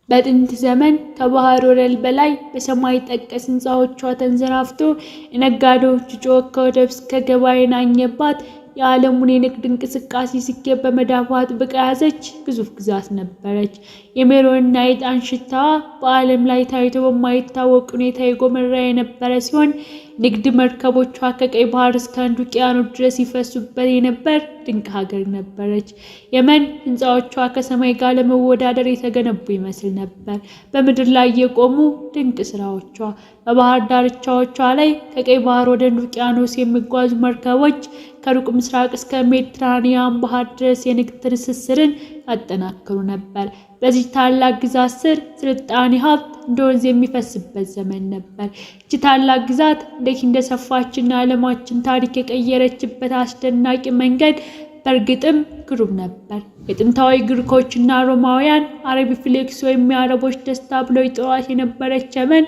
በጥንት ዘመን ከባህር ወለል በላይ በሰማይ ጠቀስ ሕንፃዎቿ ተንሰራፍቶ የነጋዴዎች ጩኸት ከወደብ እስከ ገበያ የናኘባት የዓለሙን የንግድ እንቅስቃሴ ስኬት በመዳፏ አጥብቃ ያዘች ግዙፍ ግዛት ነበረች። የሜሮንና የዕጣን ሽታዋ በዓለም ላይ ታይቶ በማይታወቅ ሁኔታ የጎመራ የነበረ ሲሆን ንግድ መርከቦቿ ከቀይ ባህር እስከ ህንድ ውቅያኖስ ድረስ ይፈሱበት የነበር ድንቅ ሀገር ነበረች። የመን ሕንፃዎቿ ከሰማይ ጋር ለመወዳደር የተገነቡ ይመስል ነበር። በምድር ላይ የቆሙ ድንቅ ስራዎቿ በባህር ዳርቻዎቿ ላይ ከቀይ ባህር ወደ ህንድ ውቅያኖስ የሚጓዙ መርከቦች ከሩቅ ምስራቅ እስከ ሜዲትራኒያን ባህር ድረስ የንግድ ትስስርን ያጠናክሩ ነበር። በዚህ ታላቅ ግዛት ስር ስልጣኔ ሀብት እንደ ወንዝ የሚፈስበት ዘመን ነበር። እቺ ታላቅ ግዛት እንዴት እንደሰፋችና ዓለማችን ታሪክ የቀየረችበት አስደናቂ መንገድ በእርግጥም ግሩም ነበር። የጥንታዊ ግሪኮችና ሮማውያን አረቢ ፍሌክስ ወይም የአረቦች ደስታ ብለው ይጠሯት የነበረች የመን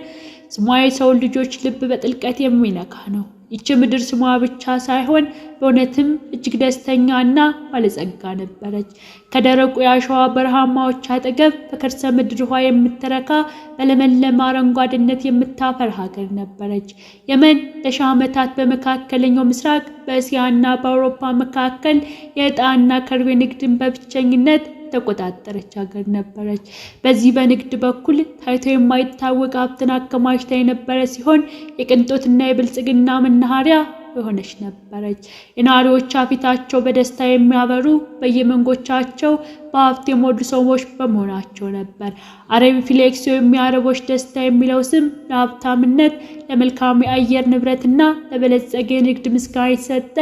ስሟ የሰው ልጆች ልብ በጥልቀት የሚነካ ነው። ይቺ ምድር ስሟ ብቻ ሳይሆን በእውነትም እጅግ ደስተኛና ባለጸጋ ነበረች። ከደረቁ የአሸዋ በረሃማዎች አጠገብ በከርሰ ምድር ውሃ የምትረካ በለመለመ አረንጓዴነት የምታፈር ሀገር ነበረች። የመን ለሺህ ዓመታት በመካከለኛው ምስራቅ በእስያና በአውሮፓ መካከል የዕጣንና ከርቤ ንግድን በብቸኝነት ተቆጣጠረች ሀገር ነበረች። በዚህ በንግድ በኩል ታይቶ የማይታወቅ ሀብትን አከማችታ የነበረ ሲሆን የቅንጦትና የብልጽግና መናኸሪያ የሆነች ነበረች። የነዋሪዎቿ ፊታቸው በደስታ የሚያበሩ በየመንጎቻቸው በሀብት የሞሉ ሰዎች በመሆናቸው ነበር። አረቢ ፍሌክስ ወይም የአረቦች ደስታ የሚለው ስም ለሀብታምነት፣ ለመልካም የአየር ንብረትና ለበለጸገ የንግድ ምስጋና የተሰጠ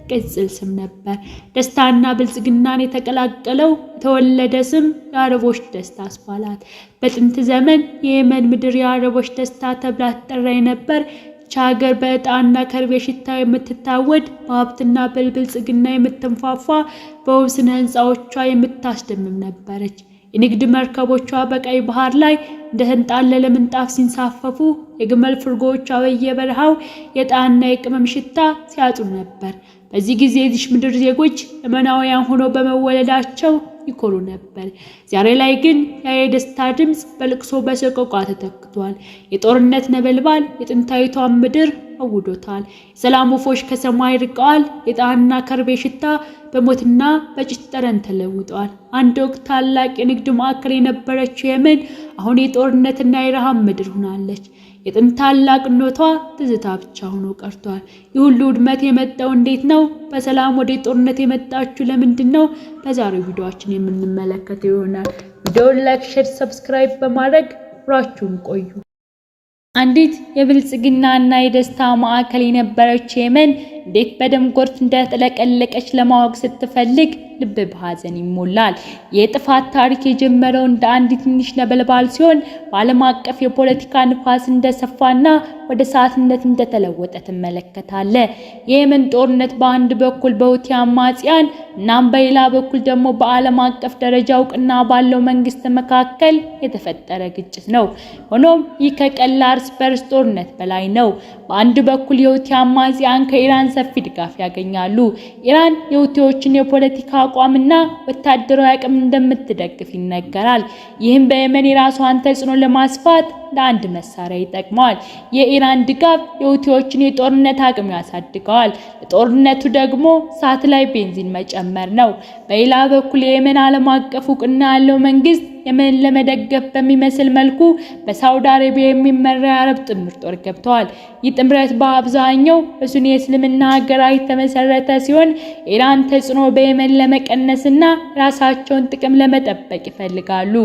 ቅጽል ስም ነበር። ደስታና ብልጽግናን የተቀላቀለው የተወለደ ስም የአረቦች ደስታ አስባላት። በጥንት ዘመን የየመን ምድር የአረቦች ደስታ ተብላ ትጠራ ነበር። ሀገር በዕጣንና ከርቤ ሽታ የምትታወድ በሀብትና በብልጽግና የምትንፋፋ በውብ ስነ ሕንፃዎቿ የምታስደምም ነበረች። የንግድ መርከቦቿ በቀይ ባህር ላይ እንደ ተንጣለለ ምንጣፍ ሲንሳፈፉ፣ የግመል ፍርጎቿ በየበረሃው የዕጣንና የቅመም ሽታ ሲያጥሩ ነበር። በዚህ ጊዜ የዚች ምድር ዜጎች የመናውያን ሆነው በመወለዳቸው ይኮሩ ነበር። ዛሬ ላይ ግን ያ የደስታ ድምፅ በልቅሶ በሰቆቃ ተተክቷል። የጦርነት ነበልባል የጥንታዊቷን ምድር አውዶታል። የሰላም ወፎች ከሰማይ ርቀዋል። የዕጣንና ከርቤ ሽታ በሞትና በጭስ ጠረን ተለውጧል። አንድ ወቅት ታላቅ የንግድ ማዕከል የነበረችው የመን አሁን የጦርነትና የረሃብ ምድር ሆናለች። የጥንት ታላቅነቷ ትዝታ ብቻ ሆኖ ቀርቷል። ይህ ሁሉ ውድመት የመጣው እንዴት ነው? በሰላም ወደ ጦርነት የመጣችው ለምንድን ነው? በዛሬው ቪዲዮአችን የምንመለከተው ይሆናል። ቪዲዮውን ላይክ፣ ሼር፣ ሰብስክራይብ በማድረግ አብራችሁን ቆዩ። አንዲት የብልጽግናና የደስታ ማዕከል የነበረችው የመን እንዴት በደም ጎርፍ እንደተለቀለቀች ለማወቅ ስትፈልግ ልብ በሐዘን ይሞላል። የጥፋት ታሪክ የጀመረው እንደ አንድ ትንሽ ነበልባል ሲሆን በዓለም አቀፍ የፖለቲካ ንፋስ እንደሰፋና ወደ ሰዓትነት እንደተለወጠ ትመለከታለ። የየመን ጦርነት በአንድ በኩል በሁቲ አማጽያን እናም በሌላ በኩል ደግሞ በዓለም አቀፍ ደረጃ እውቅና ባለው መንግስት መካከል የተፈጠረ ግጭት ነው። ሆኖም ይህ ከቀላል እርስ በርስ ጦርነት በላይ ነው። በአንድ በኩል የሁቲ አማጽያን ከኢራን ሰፊ ድጋፍ ያገኛሉ። ኢራን የሁቲዎችን የፖለቲካ አቋምና ወታደራዊ አቅም እንደምትደግፍ ይነገራል። ይህም በየመን የራሷን ተጽዕኖ ለማስፋት ለአንድ መሳሪያ ይጠቅመዋል። የኢራን ድጋፍ የሁቲዎችን የጦርነት አቅም ያሳድገዋል። ለጦርነቱ ደግሞ እሳት ላይ ቤንዚን መጨመር ነው። በሌላ በኩል የየመን ዓለም አቀፍ እውቅና ያለው መንግስት የመን ለመደገፍ በሚመስል መልኩ በሳውዲ አረቢያ የሚመራ የአረብ ጥምር ጦር ገብተዋል። ይህ ጥምረት በአብዛኛው በሱኒ የእስልምና ሀገራት የተመሰረተ ሲሆን ኢራን ተጽዕኖ በየመን ለመቀነስና ራሳቸውን ጥቅም ለመጠበቅ ይፈልጋሉ።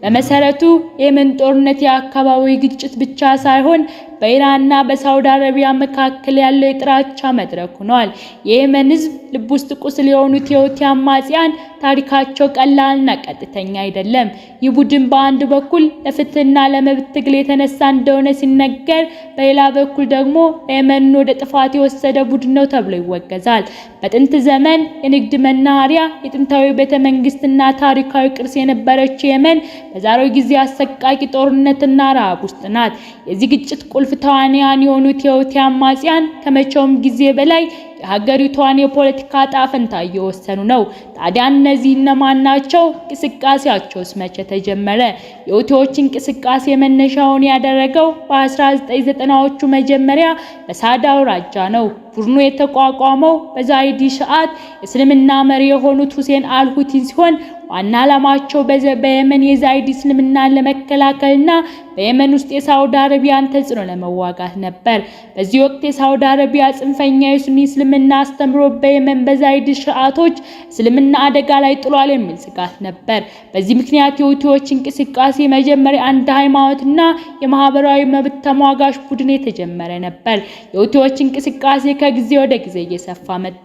በመሰረቱ የየመን ጦርነት የአካባቢ ግጭት ብቻ ሳይሆን በኢራንና በሳውዲ አረቢያ መካከል ያለው የጥላቻ መድረክ ሆኗል። የየመን ህዝብ ልብ ውስጥ ቁስል የሆኑት የሁቲ አማጽያን ታሪካቸው ቀላልና ቀጥተኛ አይደለም። ይህ ቡድን በአንድ በኩል ለፍትህና ለመብት ትግል የተነሳ እንደሆነ ሲነገር፣ በሌላ በኩል ደግሞ የየመን ወደ ጥፋት የወሰደ ቡድን ነው ተብሎ ይወገዛል። በጥንት ዘመን የንግድ መናኸሪያ፣ የጥንታዊ ቤተመንግስትና ታሪካዊ ቅርስ የነበረችው የመን በዛሬው ጊዜ አሰቃቂ ጦርነትና ረሃብ ውስጥ ናት። የዚህ ግጭት ቁልፍ ተዋንያን የሆኑት የሁቲ አማጽያን ከመቼውም ጊዜ በላይ የሀገሪቷን የፖለቲካ ጣፈንታ እየወሰኑ ነው። ታዲያ እነዚህ እነማን ናቸው? እንቅስቃሴያቸውስ መቼ ተጀመረ? የሁቲዎች እንቅስቃሴ መነሻውን ያደረገው በ1990ዎቹ መጀመሪያ በሳዳ አውራጃ ነው። ቡድኑ የተቋቋመው በዛይዲ ሺዓት እስልምና መሪ የሆኑት ሁሴን አልሁቲን ሲሆን ዋና ዓላማቸው በየመን የዛይዲ እስልምናን ለመከላከልና በየመን ውስጥ የሳውዲ አረቢያን ተጽዕኖ ለመዋጋት ነበር። በዚህ ወቅት የሳውዲ አረቢያ ጽንፈኛ የሱኒ እስልምና አስተምሮ በየመን በዛይዲ ሺዓቶች እስልምና አደጋ ላይ ጥሏል የሚል ስጋት ነበር። በዚህ ምክንያት የሁቲዎች እንቅስቃሴ መጀመሪያ አንድ ሃይማኖትና የማህበራዊ መብት ተሟጋች ቡድን የተጀመረ ነበር። የሁቲዎች እንቅስቃሴ ከጊዜ ወደ ጊዜ እየሰፋ መጣ።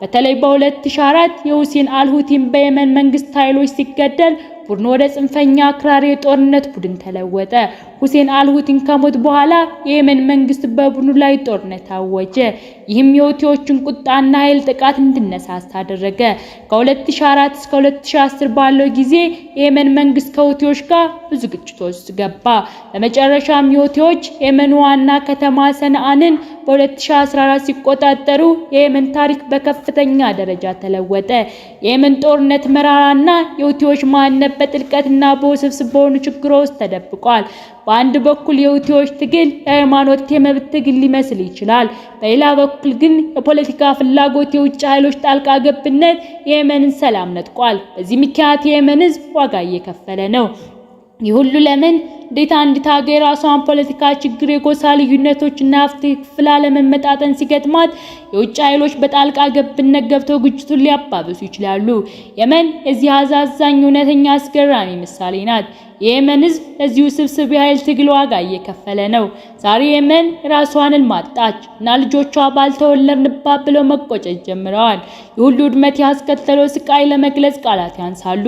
በተለይ በ2004 የሁሴን አልሁቲን በየመን መንግስት ኃይሎች ሲገደል ቡድኑ ወደ ጽንፈኛ አክራሪ የጦርነት ቡድን ተለወጠ። ሁሴን አልሁቲን ከሞት በኋላ የየመን መንግስት በቡድኑ ላይ ጦርነት አወጀ። ይህም የሁቲዎችን ቁጣና ኃይል ጥቃት እንዲነሳሳ አደረገ። ከ2004 እስከ 2010 ባለው ጊዜ የየመን መንግስት ከሁቲዎች ጋር ብዙ ግጭቶች ውስጥ ገባ። በመጨረሻም የሁቲዎች የየመን ዋና ከተማ ሰንዓንን በ2014 ሲቆጣጠሩ የየመን ታሪክ በከፍተኛ ደረጃ ተለወጠ። የየመን ጦርነት መራራና የሁቲዎች ማንነት በጥልቀትና በውስብስብ በሆኑ ችግሮች ውስጥ ተደብቋል። በአንድ በኩል የሁቲዎች ትግል የሃይማኖት የመብት ትግል ሊመስል ይችላል። በሌላ በኩል ግን የፖለቲካ ፍላጎት፣ የውጭ ኃይሎች ጣልቃ ገብነት የየመንን ሰላም ነጥቋል። በዚህ ምክንያት የየመን ህዝብ ዋጋ እየከፈለ ነው። ይህ ሁሉ ለምን? እንዴት አንዲት ሀገር የራሷን ፖለቲካ ችግር፣ የጎሳ ልዩነቶችና የፍትህ ክፍል አለመመጣጠን ሲገጥማት የውጭ ኃይሎች በጣልቃ ገብነት ገብተው ግጭቱን ሊያባብሱ ይችላሉ? የመን የዚህ አሳዛኝ እውነተኛ አስገራሚ ምሳሌ ናት። የየመን ህዝብ ለዚህ ውስብስብ የኃይል ትግል ዋጋ እየከፈለ ነው። ዛሬ የመን ራሷን ማጣች እና ልጆቿ ባልተወለድንባት ብለው መቆጨት ጀምረዋል። የሁሉ ውድመት ያስከተለው ስቃይ ለመግለጽ ቃላት ያንሳሉ።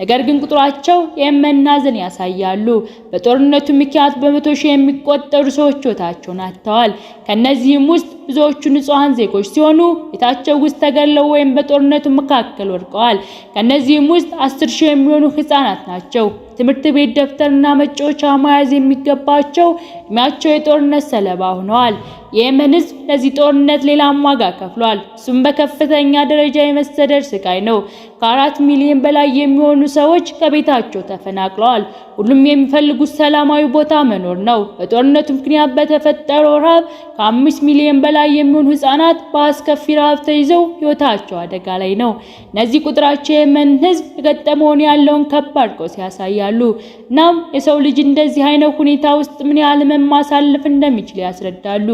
ነገር ግን ቁጥራቸው የየመን ሐዘን ያሳያሉ። በጦርነቱ ምክንያት በመቶ ሺህ የሚቆጠሩ ሰዎች ሕይወታቸውን አጥተዋል። ከነዚህም ውስጥ ብዙዎቹ ንጹሃን ዜጎች ሲሆኑ ቤታቸው ውስጥ ተገለው ወይም በጦርነቱ መካከል ወድቀዋል። ከነዚህም ውስጥ 10 ሺህ የሚሆኑ ህፃናት ናቸው። ትምህርት ቤት ደብተርና መጫወቻ መያዝ የሚገባቸው እድሜያቸው የጦርነት ሰለባ ሆነዋል። የየመን ህዝብ ለዚህ ጦርነት ሌላም ዋጋ ከፍሏል። እሱም በከፍተኛ ደረጃ የመሰደድ ስቃይ ነው። ከ4 ሚሊዮን በላይ የሚሆኑ ሰዎች ከቤታቸው ተፈናቅለዋል። ሁሉም የሚፈልጉት ሰላማዊ ቦታ መኖር ነው። በጦርነቱ ምክንያት በተፈጠረው ረሃብ ከ5 ሚሊዮን በላይ የሚሆኑ ህፃናት በአስከፊ ረሃብ ተይዘው ህይወታቸው አደጋ ላይ ነው። እነዚህ ቁጥራቸው የየመን ህዝብ የገጠመውን ያለውን ከባድ ቀውስ ያሳያሉ። እናም የሰው ልጅ እንደዚህ አይነት ሁኔታ ውስጥ ምን ያህል ማሳለፍ እንደሚችል ያስረዳሉ።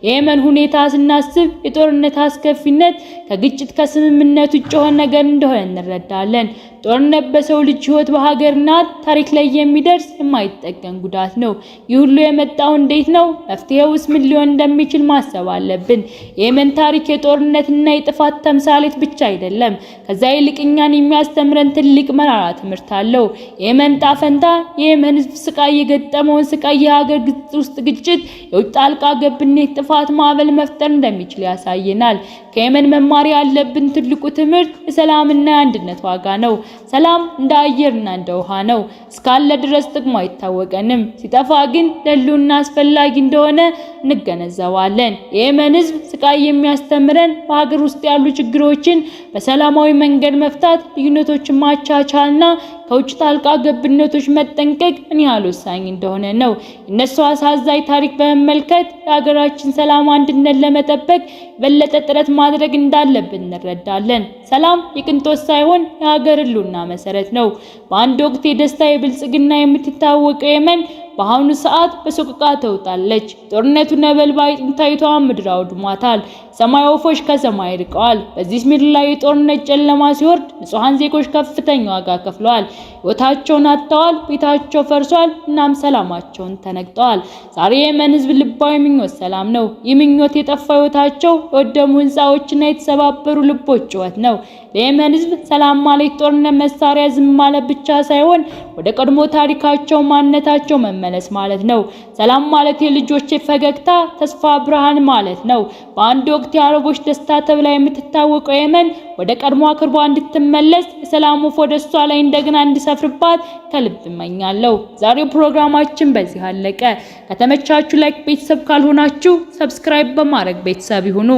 የየመን ሁኔታ ስናስብ የጦርነት አስከፊነት ከግጭት ከስምምነት ውጭ የሆነ ነገር እንደሆነ እንረዳለን። ጦርነት በሰው ልጅ ህይወት በሀገርና ታሪክ ላይ የሚደርስ የማይጠገን ጉዳት ነው። ይህ ሁሉ የመጣው እንዴት ነው? መፍትሄውስ ምን ሊሆን እንደሚችል ማሰብ አለብን። የየመን ታሪክ የጦርነትና የጥፋት ተምሳሌት ብቻ አይደለም። ከዛ ይልቅ እኛን የሚያስተምረን ትልቅ መራራ ትምህርት አለው። የየመን ጣፈንታ የየመን ህዝብ ስቃይ የገጠመውን ስቃይ፣ የሀገር ውስጥ ግጭት፣ የውጭ ጣልቃ ገብነት፣ ጥፋት ማዕበል መፍጠር እንደሚችል ያሳየናል። ከየመን መማር ያለብን ትልቁ ትምህርት የሰላምና የአንድነት ዋጋ ነው። ሰላም እንደ አየርና እንደ ውሃ ነው። እስካለ ድረስ ጥቅሙ አይታወቀንም። ሲጠፋ ግን ለህልውና አስፈላጊ እንደሆነ እንገነዘባለን። የየመን ህዝብ ስቃይ የሚያስተምረን በሀገር ውስጥ ያሉ ችግሮችን በሰላማዊ መንገድ መፍታት፣ ልዩነቶችን ማቻቻልና ከውጭ ጣልቃ ገብነቶች መጠንቀቅ ምን ያህል ወሳኝ እንደሆነ ነው። እነሱ አሳዛኝ ታሪክ በመመልከት የሀገራችን ሰላም አንድነት ለመጠበቅ የበለጠ ጥረት ማድረግ እንዳለብን እንረዳለን። ሰላም የቅንጦት ሳይሆን የሀገር ህልውና መሰረት ነው። በአንድ ወቅት የደስታ የብልጽግና የምትታወቀው የመን በአሁኑ ሰዓት በሰቆቃ ተውጣለች። ጦርነቱ ነበልባል ጥንታዊቷ ምድር አውድሟታል። ሰማይ ወፎች ከሰማይ ርቀዋል። በዚህ ምድር ላይ የጦርነት ጨለማ ሲወርድ ንጹሃን ዜጎች ከፍተኛ ዋጋ ከፍለዋል። ህይወታቸውን አጥተዋል። ቤታቸው ፈርሷል። እናም ሰላማቸውን ተነግጠዋል። ዛሬ የየመን ህዝብ ልባዊ ምኞት ሰላም ነው። ይህ ምኞት የጠፋ ህይወታቸው፣ የወደሙ ህንፃዎችና የተሰባበሩ ልቦች ጩኸት ነው። ለየመን ህዝብ ሰላም ማለት ጦርነት መሳሪያ ዝም ማለት ብቻ ሳይሆን ወደ ቀድሞ ታሪካቸው ማንነታቸው መመለስ ማለት ነው። ሰላም ማለት የልጆች ፈገግታ፣ ተስፋ፣ ብርሃን ማለት ነው። በአንድ ወቅት የአረቦች ደስታ ተብላ የምትታወቀው የመን ወደ ቀድሞ ክብሯ እንድትመለስ የሰላም ወፍ ወደ እሷ ላይ እንደገና እንዲሰፍርባት ከልብ እመኛለሁ። ዛሬው ፕሮግራማችን በዚህ አለቀ። ከተመቻችሁ ላይክ፣ ቤተሰብ ካልሆናችሁ ሰብስክራይብ በማድረግ ቤተሰብ ይሁኑ።